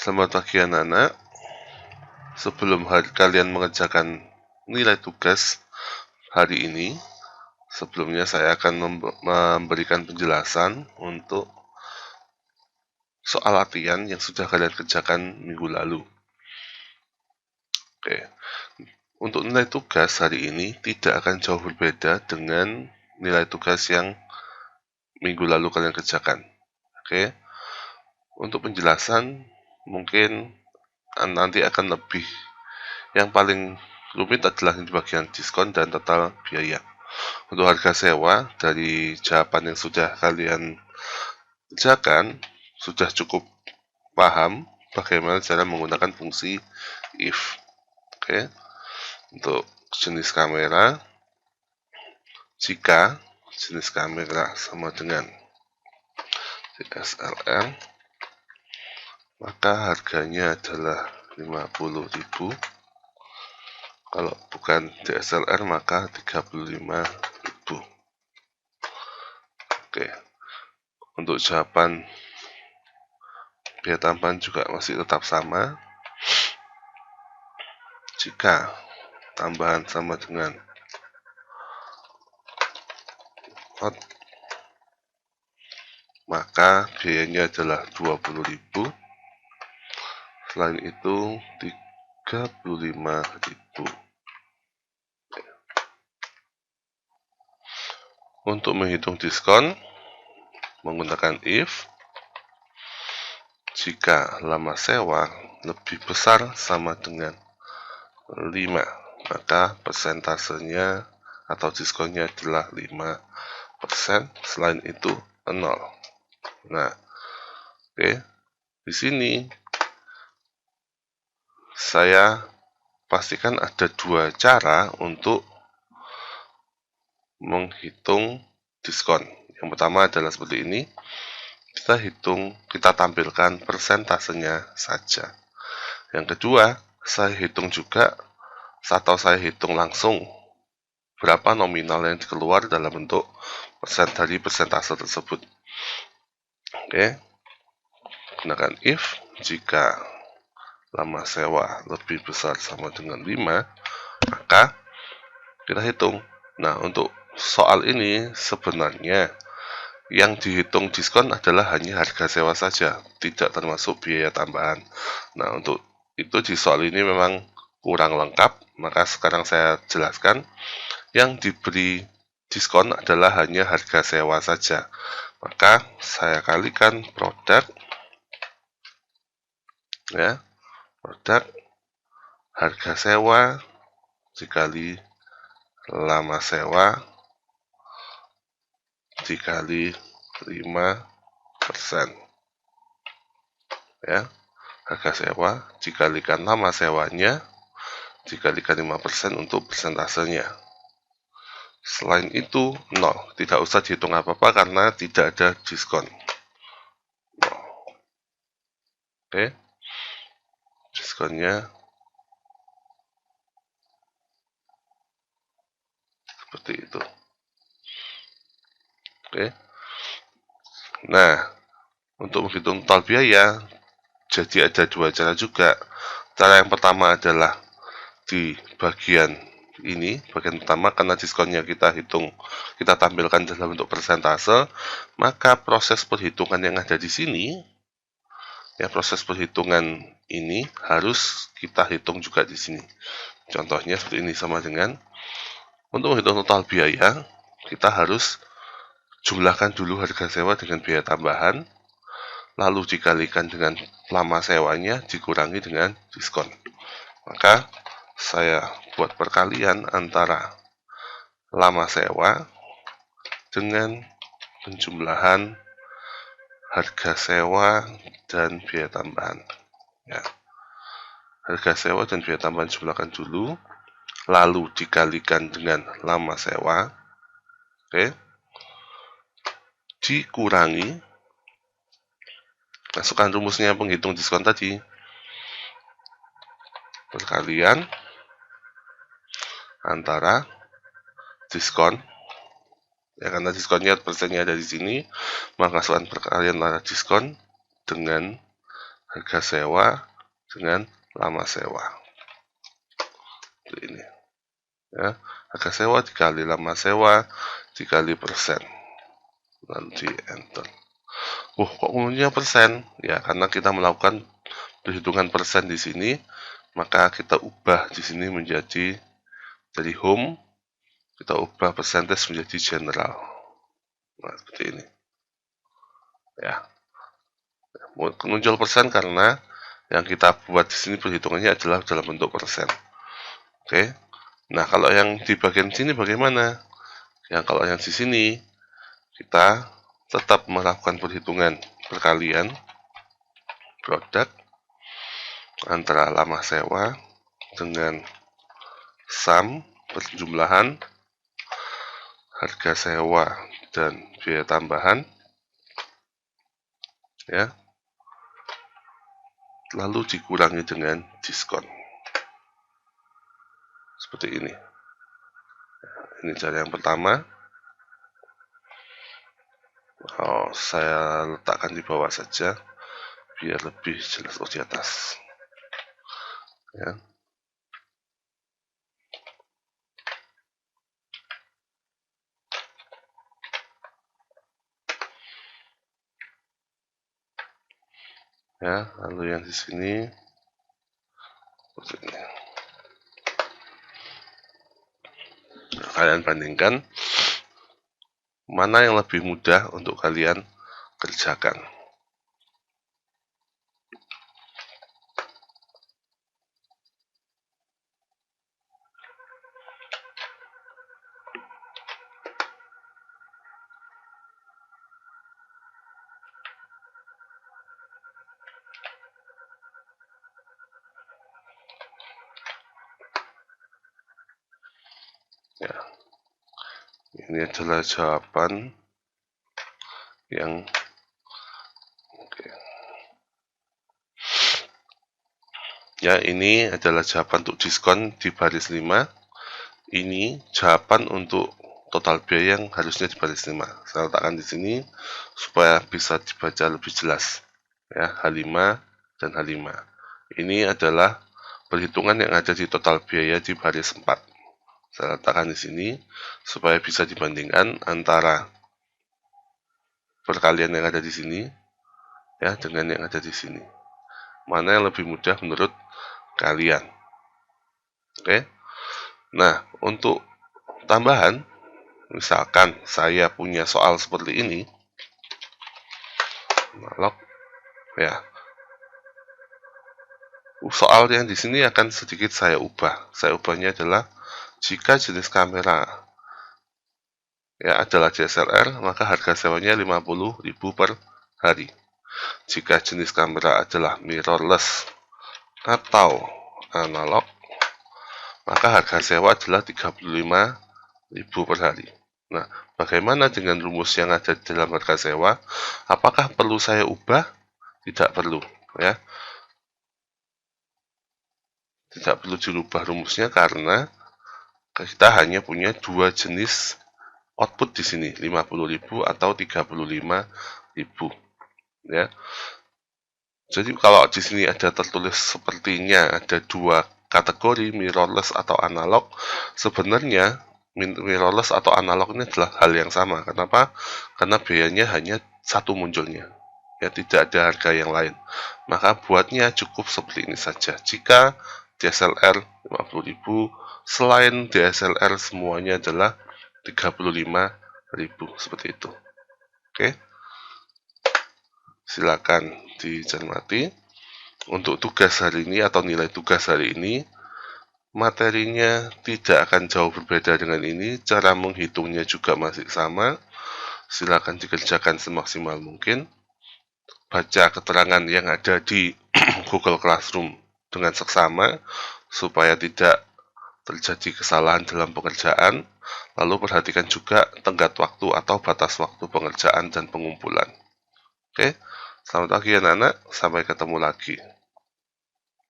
Selamat pagi anak-anak. Sebelum kalian mengerjakan nilai tugas hari ini, sebelumnya saya akan memberikan penjelasan untuk soal latihan yang sudah kalian kerjakan minggu lalu. Oke, untuk nilai tugas hari ini tidak akan jauh berbeda dengan nilai tugas yang minggu lalu kalian kerjakan. Oke, untuk penjelasan mungkin nanti akan lebih. Yang paling rumit adalah di bagian diskon dan total biaya. Untuk harga sewa, dari jawaban yang sudah kalian kerjakan, sudah cukup paham bagaimana cara menggunakan fungsi if. Oke, untuk jenis kamera, jika jenis kamera sama dengan DSLR, maka harganya adalah 50.000. Kalau bukan DSLR maka 35.000. Oke, untuk jawaban biaya tambahan juga masih tetap sama. Jika tambahan sama dengan not, maka biayanya adalah 20.000. Selain itu 35.000. Untuk menghitung diskon menggunakan if, jika lama sewa lebih besar sama dengan 5, maka persentasenya atau diskonnya adalah 5%. Selain itu 0. Nah, oke, di sini saya pastikan ada dua cara untuk menghitung diskon. Yang pertama adalah seperti ini. Kita tampilkan persentasenya saja. Yang kedua, saya hitung juga atau saya hitung langsung berapa nominal yang keluar dalam bentuk dari persentase tersebut. Oke, gunakan if, jika lama sewa lebih besar sama dengan 5, maka kita hitung. Nah, untuk soal ini sebenarnya yang dihitung diskon adalah hanya harga sewa saja, tidak termasuk biaya tambahan. Nah, untuk itu di soal ini memang kurang lengkap, maka sekarang saya jelaskan. Yang diberi diskon adalah hanya harga sewa saja. Maka saya kalikan produk, ya, produk harga sewa dikali lama sewa dikali 5%. Ya, harga sewa dikalikan lama sewanya dikalikan 5% untuk persentasenya. Selain itu 0, tidak usah dihitung apa-apa karena tidak ada diskon. Oke, diskonnya seperti itu. Oke, nah, untuk menghitung total biaya, jadi ada dua cara juga. Cara yang pertama adalah di bagian ini, bagian pertama, karena diskonnya kita tampilkan dalam bentuk persentase, maka proses perhitungan yang ada di sini, ya, proses perhitungan ini harus kita hitung juga di sini. Contohnya seperti ini, sama dengan untuk menghitung total biaya, kita harus jumlahkan dulu harga sewa dengan biaya tambahan, lalu dikalikan dengan lama sewanya dikurangi dengan diskon. Maka saya buat perkalian antara lama sewa dengan penjumlahan harga sewa dan biaya tambahan. Ya. Harga sewa dan biaya tambahan jumlahkan dulu, lalu dikalikan dengan lama sewa. Oke. Dikurangi, masukkan rumusnya penghitung diskon tadi, perkalian antara diskon, ya, karena diskonnya persennya ada di sini, maka masukkan perkalian antara diskon dengan harga sewa dengan lama sewa. Ini ya, harga sewa dikali lama sewa dikali persen, lalu di enter. Kok umumnya persen? Ya, karena kita melakukan perhitungan persen di sini, maka kita ubah di sini menjadi dari home, kita ubah percentage menjadi general. Nah, seperti ini. Ya. Muncul persen karena yang kita buat di sini perhitungannya adalah dalam bentuk persen. Oke. Nah, kalau yang di bagian sini bagaimana? Yang kalau yang di sini kita tetap melakukan perhitungan perkalian produk antara lama sewa dengan sum perjumlahan harga sewa dan biaya tambahan, ya, lalu dikurangi dengan diskon. Seperti ini. Ini cara yang pertama. Saya letakkan di bawah saja biar lebih jelas. Di atas. Ya. Ya, lalu yang di sini seperti ini. Nah, kalian bandingkan mana yang lebih mudah untuk kalian kerjakan. Ya, ini adalah jawaban yang ya, ini adalah jawaban untuk diskon di baris 5. Ini jawaban untuk total biaya yang harusnya di baris 5. Saya letakkan di sini supaya bisa dibaca lebih jelas. Ya, H5 dan H5. Ini adalah perhitungan yang ada di total biaya di baris 4. Saya letakkan di sini supaya bisa dibandingkan antara perkalian yang ada di sini ya dengan yang ada di sini. Mana yang lebih mudah menurut kalian? Oke. Nah, untuk tambahan, misalkan saya punya soal seperti ini, analog, ya. Soal yang di sini akan sedikit saya ubah. Saya ubahnya adalah jika jenis kamera ya adalah DSLR, maka harga sewanya 50.000 per hari. Jika jenis kamera adalah mirrorless atau analog, maka harga sewa adalah 35.000 per hari. Nah, bagaimana dengan rumus yang ada di dalam harga sewa? Apakah perlu saya ubah? Tidak perlu, ya. Tidak perlu dirubah rumusnya karena kita hanya punya dua jenis output di sini, 50.000 atau 35.000, ya. Jadi kalau di sini ada tertulis sepertinya ada dua kategori mirrorless atau analog, sebenarnya mirrorless atau analog ini adalah hal yang sama. Kenapa? Karena biayanya hanya satu munculnya. Ya, tidak ada harga yang lain. Maka buatnya cukup seperti ini saja. Jika DSLR 50.000, selain DSLR semuanya adalah 35.000, seperti itu. Oke. Silakan dicermati. Untuk tugas hari ini atau nilai tugas hari ini, materinya tidak akan jauh berbeda dengan ini. Cara menghitungnya juga masih sama. Silakan dikerjakan semaksimal mungkin. Baca keterangan yang ada di Google Classroom dengan seksama supaya tidak terjadi kesalahan dalam pengerjaan. Lalu perhatikan juga tenggat waktu atau batas waktu pengerjaan dan pengumpulan. Oke, selamat pagi anak-anak, sampai ketemu lagi.